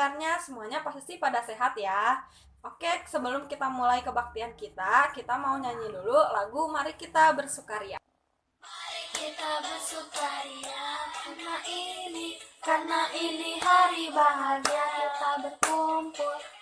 kabarnya? Semuanya pasti pada sehat ya. Oke, sebelum kita mulai kebaktian kita mau nyanyi dulu lagu Mari Kita Bersukaria. Mari kita bersukaria karena ini hari bahagia.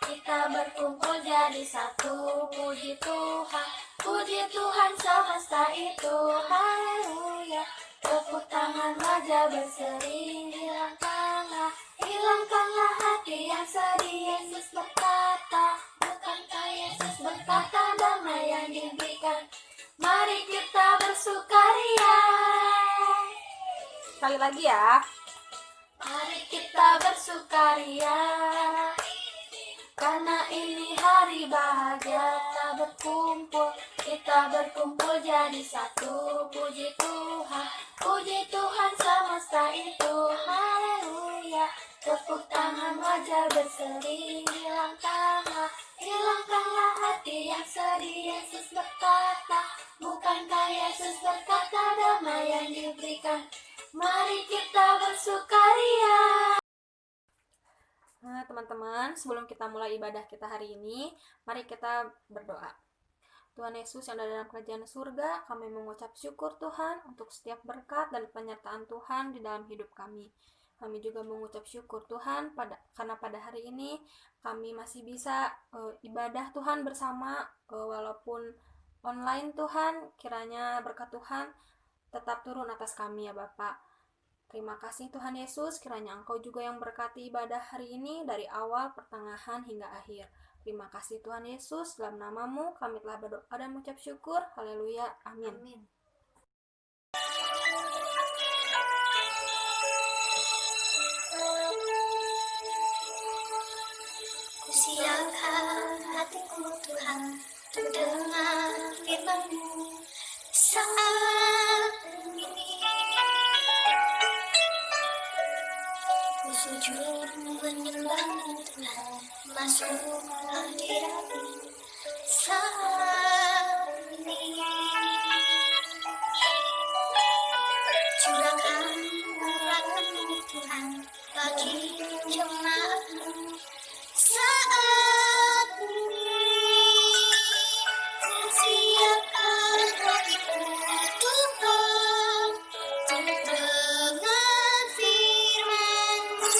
Kita berkumpul jadi satu. Puji Tuhan semesta itu, haleluya. Tepuk tangan wajah berseri, hilangkanlah hati yang sedih. Yesus berkata, bukankah Yesus berkata damai yang diberikan? Mari kita bersukaria. Sekali lagi ya. Mari kita bersukaria karena ini hari bahagia. Kita berkumpul jadi satu. Puji Tuhan semesta itu, haleluya. Tepuk tangan wajah berseri, hilangkanlah hati yang sedih. Yesus berkata, bukankah Yesus berkata damai yang diberikan? Mari kita bersukaria. Nah, teman-teman, sebelum kita mulai ibadah kita hari ini, mari kita berdoa. Tuhan Yesus yang ada dalam kerajaan surga, kami mengucap syukur Tuhan untuk setiap berkat dan penyertaan Tuhan di dalam hidup kami. Kami juga mengucap syukur Tuhan karena pada hari ini kami masih bisa ibadah Tuhan bersama walaupun online. Tuhan, kiranya berkat Tuhan tetap turun atas kami ya Bapak. Terima kasih Tuhan Yesus, kiranya Engkau juga yang berkati ibadah hari ini dari awal, pertengahan, hingga akhir. Terima kasih Tuhan Yesus, dalam nama-Mu kami telah berdoa dan mengucap syukur. Haleluya, amin. Amin. Kusiapkan hatiku Tuhan untuk dengar firman-Mu saat ini. Ku sujud menyembah Tuhan, masuk hadirat-Mu saat ini. Curahkan rahmat-Mu Tuhan bagi jemaat-Mu saat ini. Siapkan hatiku Tuhan untuk dengar firman-Mu.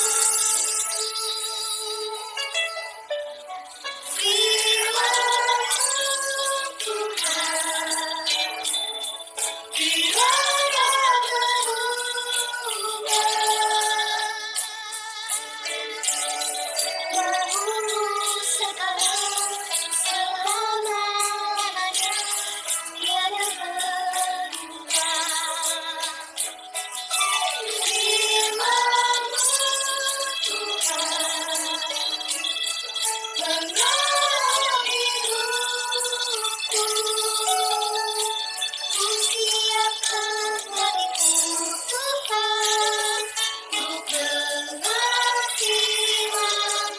Firman-Mu Tuhan, tiada berubah. Dahulu sekarang selamanya tiada berubah. Firman-Mu Tuhan mengalir hidupku. Ku siapkan hatiku Tuhan untuk dengar firman-Mu.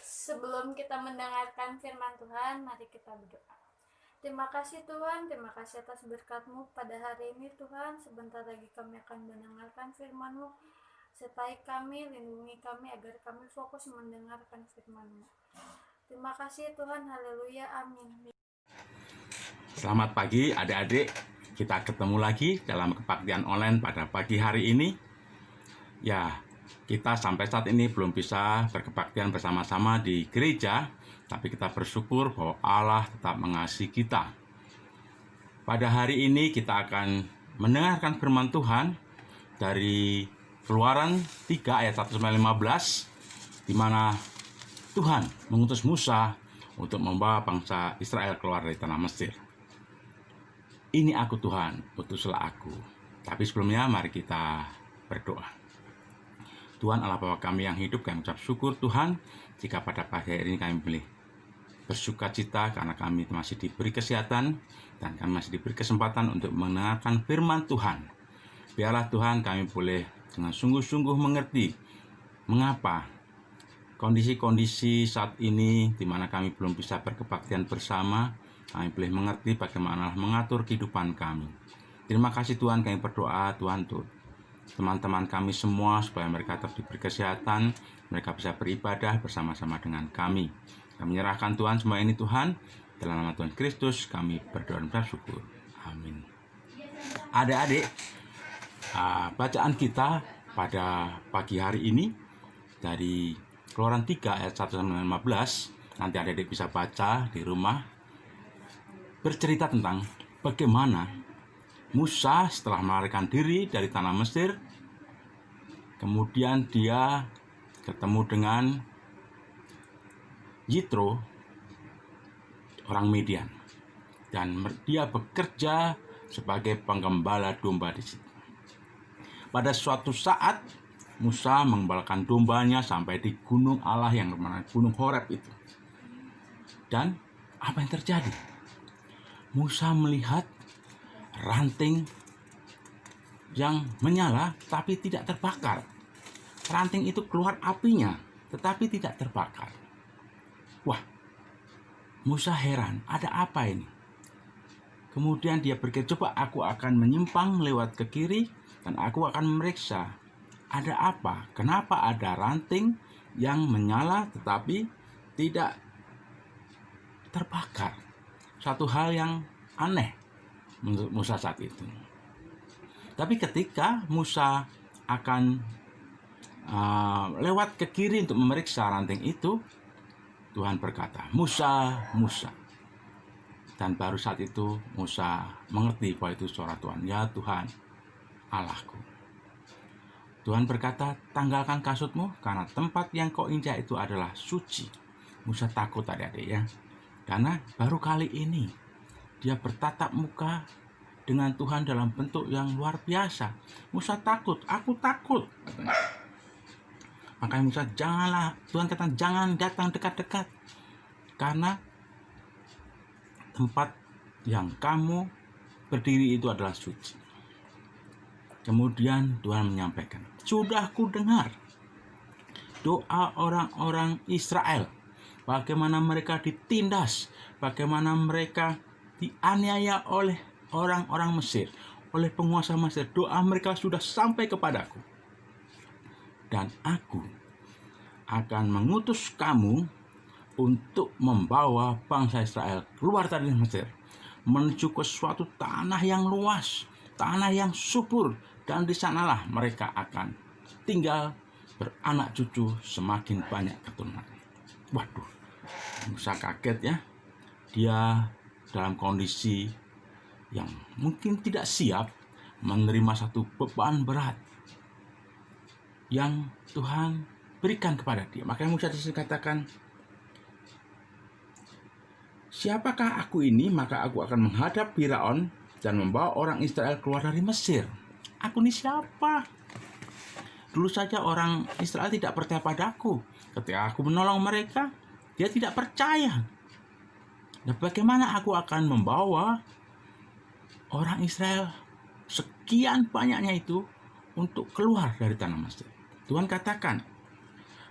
Sebelum kita mendengarkan firman Tuhan, mari kita berdoa. Terima kasih Tuhan, terima kasih atas berkat-Mu pada hari ini Tuhan. Sebentar lagi kami akan mendengarkan firman-Mu. Sertai kami, lindungi kami agar kami fokus mendengarkan firman-Mu. Terima kasih Tuhan, haleluya, amin. Selamat pagi adik-adik, kita ketemu lagi dalam kebaktian online pada pagi hari ini. Ya, kita sampai saat ini belum bisa berkebaktian bersama-sama di gereja, tapi kita bersyukur bahwa Allah tetap mengasihi kita. Pada hari ini kita akan mendengarkan firman Tuhan dari Keluaran 3 ayat 1-15, di mana Tuhan mengutus Musa untuk membawa bangsa Israel keluar dari tanah Mesir. Ini aku Tuhan, utuslah aku. Tapi sebelumnya mari kita berdoa. Tuhan Allah Bapa kami yang hidup, kami ucap syukur Tuhan jika pada pagi hari ini kami boleh bersukacita karena kami masih diberi kesehatan dan kami masih diberi kesempatan untuk mendengarkan firman Tuhan. Biarlah Tuhan kami boleh dengan sungguh-sungguh mengerti mengapa kondisi-kondisi saat ini di mana kami belum bisa berkebaktian bersama, kami boleh mengerti bagaimana mengatur kehidupan kami. Terima kasih Tuhan, kami berdoa Tuhan untuk teman-teman kami semua supaya mereka tetap diberi kesehatan, mereka bisa beribadah bersama-sama dengan kami. Kami menyerahkan Tuhan semua ini Tuhan, dalam nama Tuhan Kristus kami berdoa dan bersyukur. Amin. Adik-adik, bacaan kita pada pagi hari ini dari Keluaran 3 ayat 1-15, nanti adik-adik bisa baca di rumah, bercerita tentang bagaimana Musa setelah melarikan diri dari tanah Mesir, kemudian dia ketemu dengan Yitro, orang Midian, dan dia bekerja sebagai penggembala domba di situ. Pada suatu saat Musa mengembalakan dombanya sampai di gunung Allah yang bernama Gunung Horeb itu. Dan apa yang terjadi? Musa melihat ranting yang menyala tapi tidak terbakar. Ranting itu keluar apinya tetapi tidak terbakar. Wah, Musa heran, ada apa ini? Kemudian dia berkata, coba aku akan menyimpang lewat ke kiri dan aku akan memeriksa ada apa, kenapa ada ranting yang menyala tetapi tidak terbakar. Satu hal yang aneh menurut Musa saat itu. Tapi ketika Musa akan lewat ke kiri untuk memeriksa ranting itu, Tuhan berkata, Musa, Musa. Dan baru saat itu Musa mengerti bahwa itu suara Tuhan. Ya Tuhan, Allahku. Tuhan berkata, tanggalkan kasutmu karena tempat yang kau injak itu adalah suci. Musa takut adik-adik ya. Karena baru kali ini dia bertatap muka dengan Tuhan dalam bentuk yang luar biasa. Musa takut, aku takut. Makanya Musa, janganlah, Tuhan kata jangan datang dekat-dekat. Karena tempat yang kamu berdiri itu adalah suci. Kemudian Tuhan menyampaikan, sudah ku dengar doa orang-orang Israel. Bagaimana mereka ditindas, bagaimana mereka dianiaya oleh orang-orang Mesir, oleh penguasa Mesir. Doa mereka sudah sampai kepadaku. Dan aku akan mengutus kamu untuk membawa bangsa Israel keluar dari Mesir, menuju ke suatu tanah yang luas, tanah yang subur, dan di sanalah mereka akan tinggal beranak cucu semakin banyak keturunan. Waduh, Musa kaget ya. Dia dalam kondisi yang mungkin tidak siap menerima satu beban berat yang Tuhan berikan kepada dia. Makanya Musa dikatakan, siapakah aku ini? Maka aku akan menghadap Firaun dan membawa orang Israel keluar dari Mesir. Aku ini siapa? Dulu saja orang Israel tidak percaya padaku. Ketika aku menolong mereka, dia tidak percaya. Nah, bagaimana aku akan membawa orang Israel sekian banyaknya itu untuk keluar dari tanah Mesir? Tuhan katakan,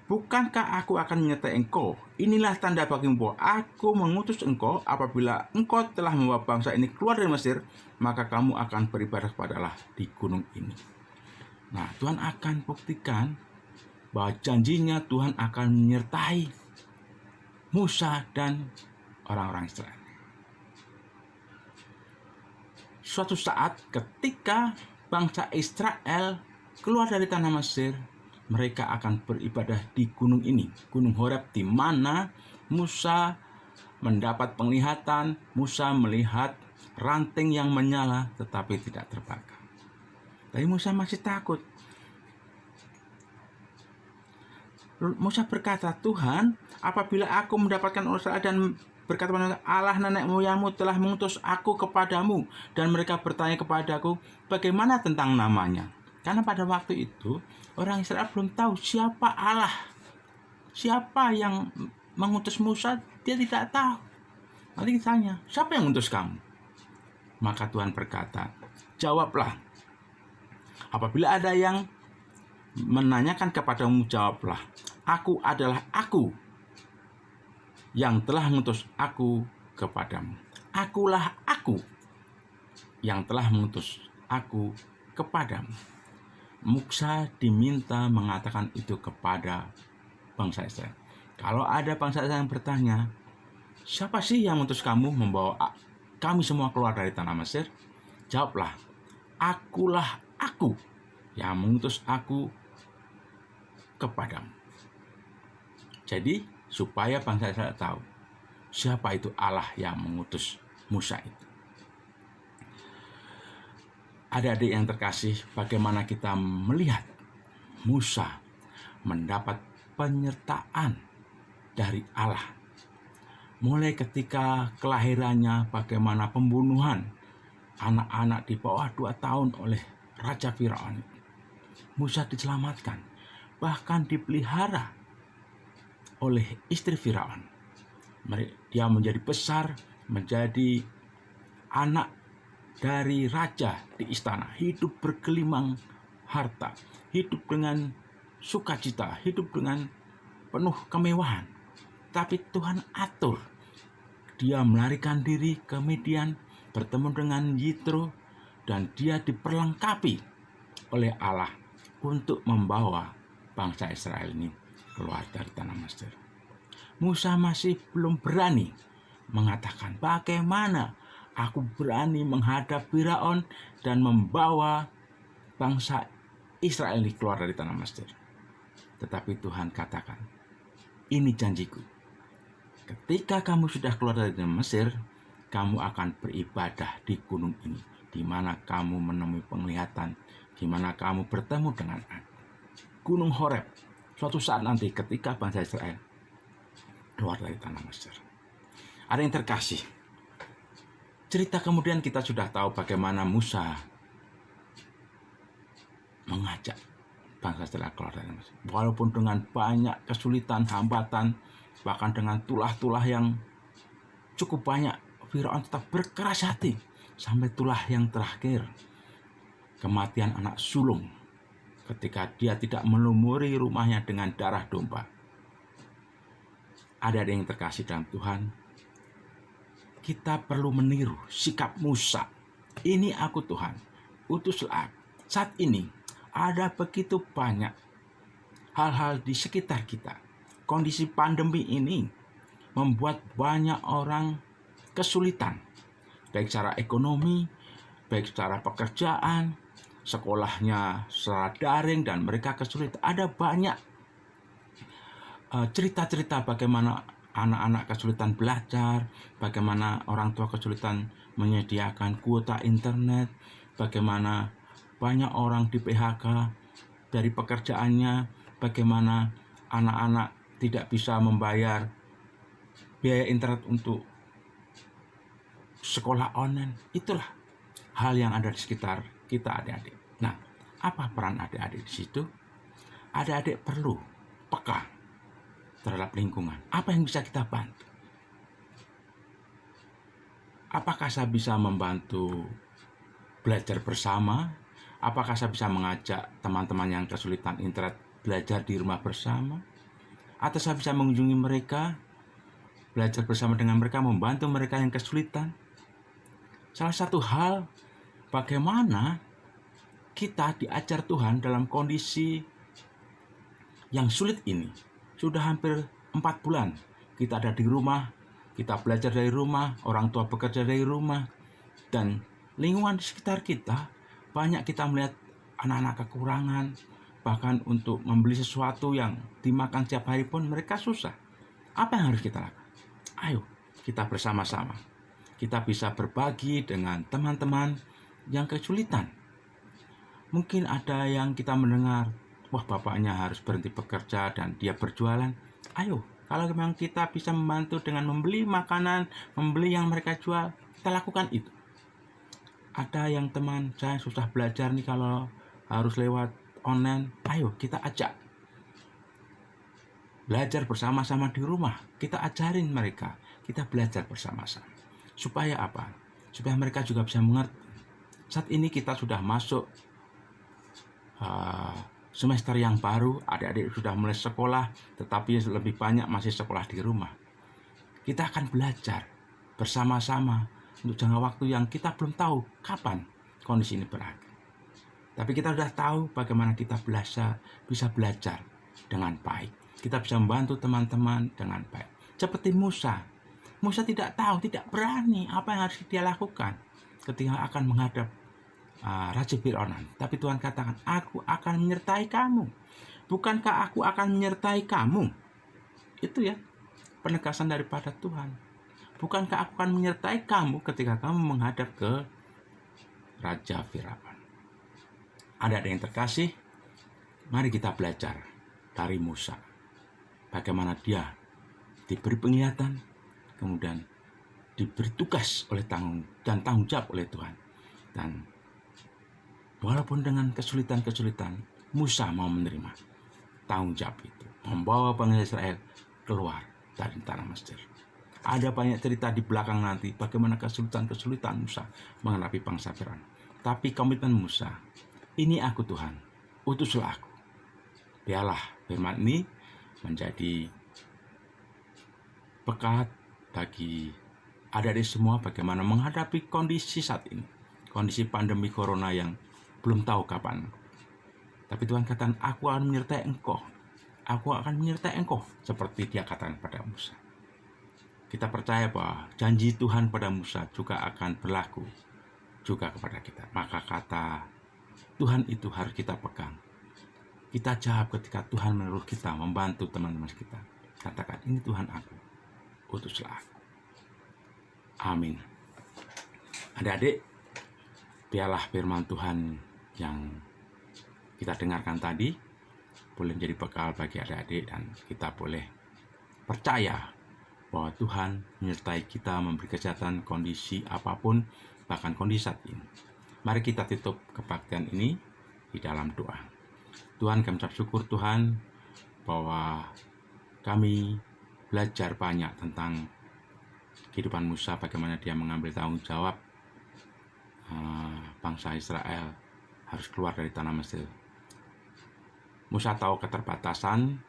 bukankah aku akan menyertai engkau? Inilah tanda bagimu bahwa aku mengutus engkau. Apabila engkau telah membawa bangsa ini keluar dari Mesir, maka kamu akan beribadah kepada Allah di gunung ini. Nah, Tuhan akan buktikan bahwa janjinya Tuhan akan menyertai Musa dan orang-orang Israel. Suatu saat ketika bangsa Israel keluar dari tanah Mesir, mereka akan beribadah di gunung ini, Gunung Horeb, di mana Musa mendapat penglihatan. Musa melihat ranting yang menyala tetapi tidak terbakar. Tapi Musa masih takut. Musa berkata, Tuhan, apabila aku mendapatkan urusan dan berkata kepada Allah nenek moyangmu telah mengutus aku kepadamu, dan mereka bertanya kepadaku, bagaimana tentang namanya? Karena pada waktu itu orang Israel belum tahu siapa Allah, siapa yang mengutus Musa, dia tidak tahu. Nanti ditanya, siapa yang mengutus kamu? Maka Tuhan berkata, jawablah. Apabila ada yang menanyakan kepadamu, jawablah, aku adalah aku yang telah mengutus aku kepadamu. Akulah aku yang telah mengutus aku kepadamu. Musa diminta mengatakan itu kepada bangsa Israel. Kalau ada bangsa Israel yang bertanya, siapa sih yang mengutus kamu membawa kami semua keluar dari tanah Mesir? Jawablah, akulah aku yang mengutus aku kepadamu. Jadi supaya bangsa Israel tahu siapa itu Allah yang mengutus Musa itu. Adik-adik yang terkasih, bagaimana kita melihat Musa mendapat penyertaan dari Allah. Mulai ketika kelahirannya, bagaimana pembunuhan anak-anak di bawah 2 tahun oleh Raja Firaun. Musa diselamatkan, bahkan dipelihara oleh istri Firaun. Dia menjadi besar, menjadi anak dari raja di istana, hidup bergelimang harta, hidup dengan sukacita, hidup dengan penuh kemewahan. Tapi Tuhan atur, dia melarikan diri ke Midian, bertemu dengan Yitro, dan dia diperlengkapi oleh Allah untuk membawa bangsa Israel ini keluar dari tanah Mesir. Musa masih belum berani mengatakan, bagaimana aku berani menghadap Firaun dan membawa bangsa Israel ini keluar dari tanah Mesir. Tetapi Tuhan katakan, ini janjiku. Ketika kamu sudah keluar dari tanah Mesir, kamu akan beribadah di gunung ini, di mana kamu menemui penglihatan, di mana kamu bertemu dengan aku. Gunung Horeb, suatu saat nanti ketika bangsa Israel keluar dari tanah Mesir. Ada yang terkasih, cerita kemudian kita sudah tahu bagaimana Musa mengajak bangsa Israel keluar dari Mesir. Walaupun dengan banyak kesulitan, hambatan, bahkan dengan tulah-tulah yang cukup banyak, Firaun tetap berkeras hati sampai tulah yang terakhir, kematian anak sulung ketika dia tidak melumuri rumahnya dengan darah domba. Ada yang terkasih dalam Tuhan, kita perlu meniru sikap Musa. Ini aku Tuhan, utuslah aku. Saat ini ada begitu banyak hal-hal di sekitar kita. Kondisi pandemi ini membuat banyak orang kesulitan, baik secara ekonomi, baik secara pekerjaan, sekolahnya secara daring dan mereka kesulitan. Ada banyak cerita-cerita bagaimana anak-anak kesulitan belajar, bagaimana orang tua kesulitan menyediakan kuota internet, bagaimana banyak orang di PHK dari pekerjaannya, bagaimana anak-anak tidak bisa membayar biaya internet untuk sekolah online. Itulah hal yang ada di sekitar kita, adik-adik. Nah, apa peran adik-adik di situ? Adik-adik perlu peka terhadap lingkungan. Apa yang bisa kita bantu? Apakah saya bisa membantu belajar bersama? Apakah saya bisa mengajak teman-teman yang kesulitan internet belajar di rumah bersama? Atau saya bisa mengunjungi mereka, belajar bersama dengan mereka, membantu mereka yang kesulitan? Salah satu hal bagaimana kita diajar Tuhan dalam kondisi yang sulit ini. Sudah hampir 4 bulan kita ada di rumah, kita belajar dari rumah, orang tua bekerja dari rumah, dan lingkungan di sekitar kita banyak kita melihat anak-anak kekurangan, bahkan untuk membeli sesuatu yang dimakan setiap hari pun mereka susah. Apa yang harus kita lakukan? Ayo kita bersama-sama, kita bisa berbagi dengan teman-teman yang kesulitan. Mungkin ada yang kita mendengar, wah bapaknya harus berhenti bekerja dan dia berjualan. Ayo, kalau memang kita bisa membantu dengan membeli makanan, membeli yang mereka jual, kita lakukan itu. Ada yang teman saya susah belajar nih kalau harus lewat online, ayo kita ajak. Belajar bersama-sama di rumah, kita ajarin mereka, kita belajar bersama-sama. Supaya apa? Supaya mereka juga bisa mengerti. Saat ini kita sudah masuk semester yang baru, adik-adik sudah mulai sekolah, tetapi lebih banyak masih sekolah di rumah. Kita akan belajar bersama-sama untuk jangka waktu yang kita belum tahu kapan kondisi ini berakhir. Tapi kita sudah tahu bagaimana kita bisa belajar dengan baik. Kita bisa membantu teman-teman dengan baik. Seperti Musa. Musa tidak tahu, tidak berani apa yang harus dia lakukan ketika akan menghadap Raja Firaun. Tapi Tuhan katakan, aku akan menyertai kamu. Bukankah aku akan menyertai kamu? Itu ya, penegasan daripada Tuhan. Bukankah aku akan menyertai kamu ketika kamu menghadap ke Raja Firaun? Ada yang terkasih, mari kita belajar dari Musa. Bagaimana dia diberi penglihatan, kemudian diberi tugas oleh tanggung jawab oleh Tuhan. Dan walaupun dengan kesulitan-kesulitan, Musa mau menerima tanggung jawab itu, membawa bangsa Israel keluar dari tanah Mesir. Ada banyak cerita di belakang nanti bagaimana kesulitan-kesulitan Musa menghadapi bangsa Firaun. Tapi komitmen Musa, ini aku Tuhan, utuslah aku. Biarlah firman ini menjadi pekat bagi adik-adik semua bagaimana menghadapi kondisi saat ini. Kondisi pandemi corona yang belum tahu kapan. Tapi Tuhan katakan, aku akan menyertai engkau. Aku akan menyertai engkau. Seperti dia katakan pada Musa. Kita percaya bahwa janji Tuhan pada Musa juga akan berlaku juga kepada kita. Maka kata Tuhan itu harus kita pegang. Kita jawab ketika Tuhan menyuruh kita membantu teman-teman kita. Katakan, ini Tuhan aku, utuslah aku. Amin. Adik-adik, biarlah firman Tuhan yang kita dengarkan tadi boleh menjadi bekal bagi adik-adik, dan kita boleh percaya bahwa Tuhan menyertai kita, memberi kesehatan kondisi apapun, bahkan kondisi saat ini. Mari kita tutup kebaktian ini di dalam doa. Tuhan, kami ucap syukur Tuhan bahwa kami belajar banyak tentang kehidupan Musa, bagaimana dia mengambil tanggung jawab bangsa Israel harus keluar dari tanah Mesir. Musa tahu keterbatasan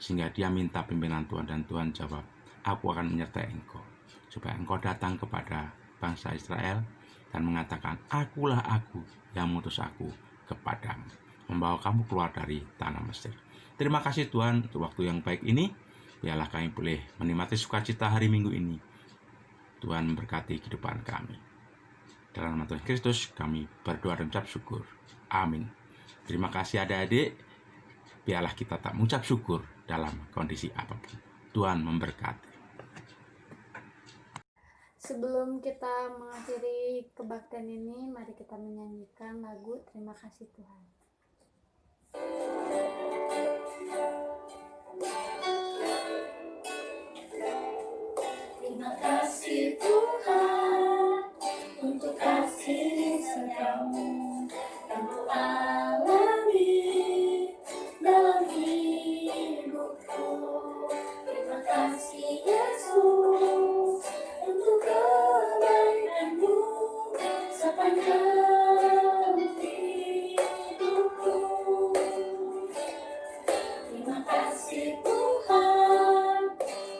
sehingga dia minta pimpinan Tuhan, dan Tuhan jawab, aku akan menyertai engkau supaya engkau datang kepada bangsa Israel dan mengatakan, akulah aku yang mengutus aku kepadamu, membawa kamu keluar dari tanah Mesir. Terima kasih Tuhan untuk waktu yang baik ini. Biarlah kami boleh menikmati sukacita hari Minggu ini. Tuhan memberkati kehidupan kami. Dalam nama Tuhan Kristus kami berdoa dan ucap syukur. Amin. Terima kasih adik-adik. Biarlah kita tak mengucap syukur dalam kondisi apapun. Tuhan memberkati. Sebelum kita mengakhiri kebaktian ini, mari kita menyanyikan lagu Terima Kasih Tuhan. Terima kasih Tuhan untuk kasih setiamu yang ku alami dalam hidupku. Terima kasih Yesus untuk kebaikanmu sepanjang hidupku. Terima kasih Tuhan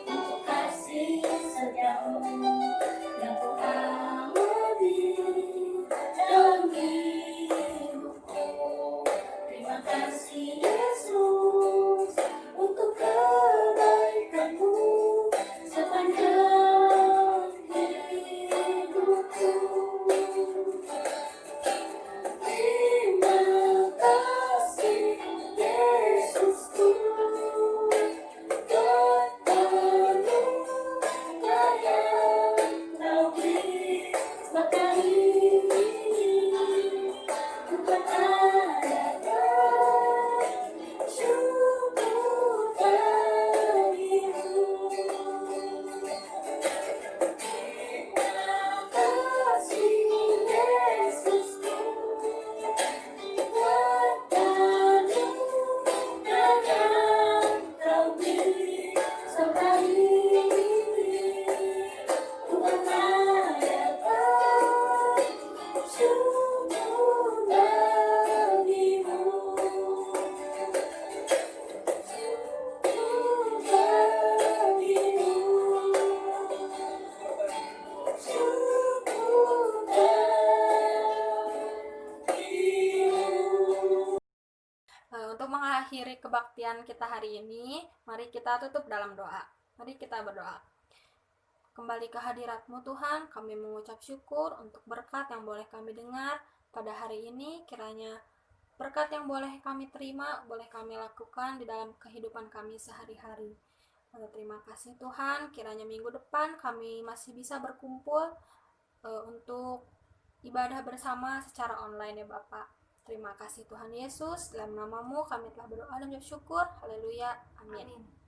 untuk kasih setiamu yang ku alami dalam hidupku. Terima kasih Yesus untuk kebaikanmu sepanjang hidupku. Terima kasih Yesusku kebaktian kita hari ini, mari kita tutup dalam doa. Mari kita berdoa. Kembali ke hadirat-Mu Tuhan, kami mengucap syukur untuk berkat yang boleh kami dengar pada hari ini. Kiranya berkat yang boleh kami terima, boleh kami lakukan di dalam kehidupan kami sehari-hari. Terima kasih Tuhan, kiranya minggu depan kami masih bisa berkumpul untuk ibadah bersama secara online ya Bapak. Terima kasih Tuhan Yesus, dalam nama-Mu kami telah berdoa dan bersyukur. Haleluya. Amin.